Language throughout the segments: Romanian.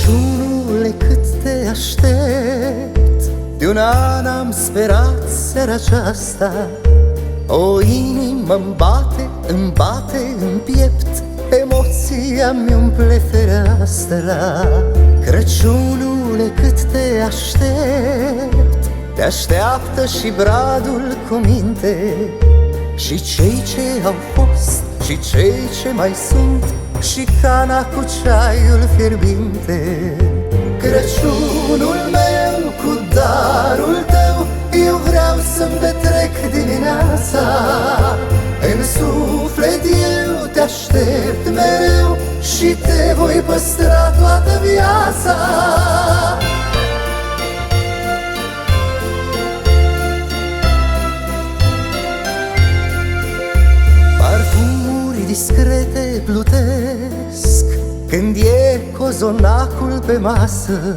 Crăciunule, cât te aștept, de un an am sperat seara aceasta. O inimă-mi bate, îmi bate în piept, emoția-mi umple fereastra. Crăciunule, cât te aștept, te așteaptă și bradul cu minte, și cei ce au fost, și cei ce mai sunt, și cana cu ceaiul fierbinte. Crăciunul meu cu darul tău, eu vreau să-mi petrec dimineața. În suflet eu te aștept mereu și te voi păstra toată viața. Parfumuri discrete plutesc când e cozonacul pe masă,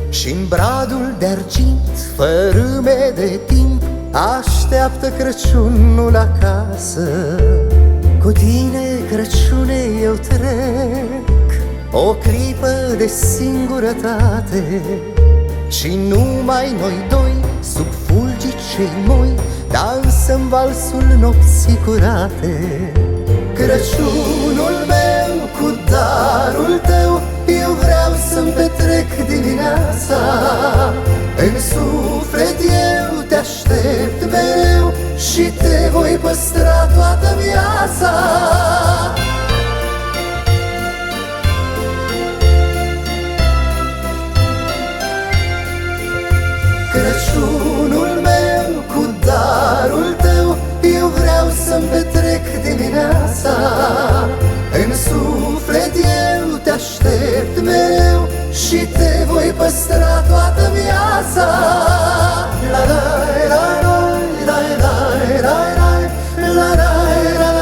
și-n bradul de argint, fărâme de timp, așteaptă Crăciunul acasă. Cu tine, Crăciune, eu trec o clipă de singurătate, și numai noi doi, sub fulgii cei moi, dansăm valsul nopții curate. Crăciunul meu cu darul tău, eu vreau să-mi petrec dimineața. În suflet eu te aștept mereu și te voi păstra toată viața. Crăciunul meu cu darul tău, eu vreau să-mi petrec dimineața. În suflet eu te aștept mereu și te voi păstra toată viața. La la la la la la la la la la la la la la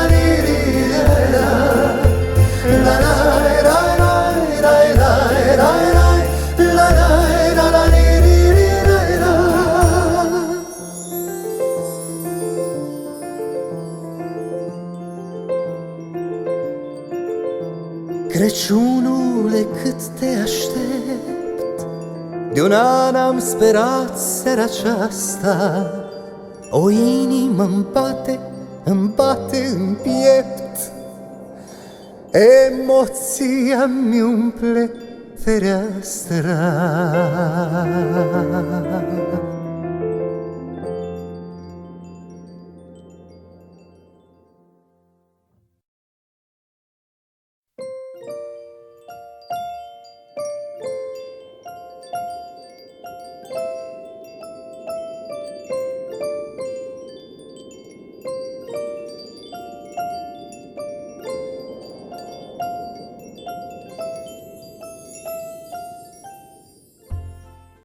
Crăciunule, cât te aștept, de un an am sperat seara aceasta. O inimă-mi bate, îmi bate în piept, emoția-mi umple fereastra.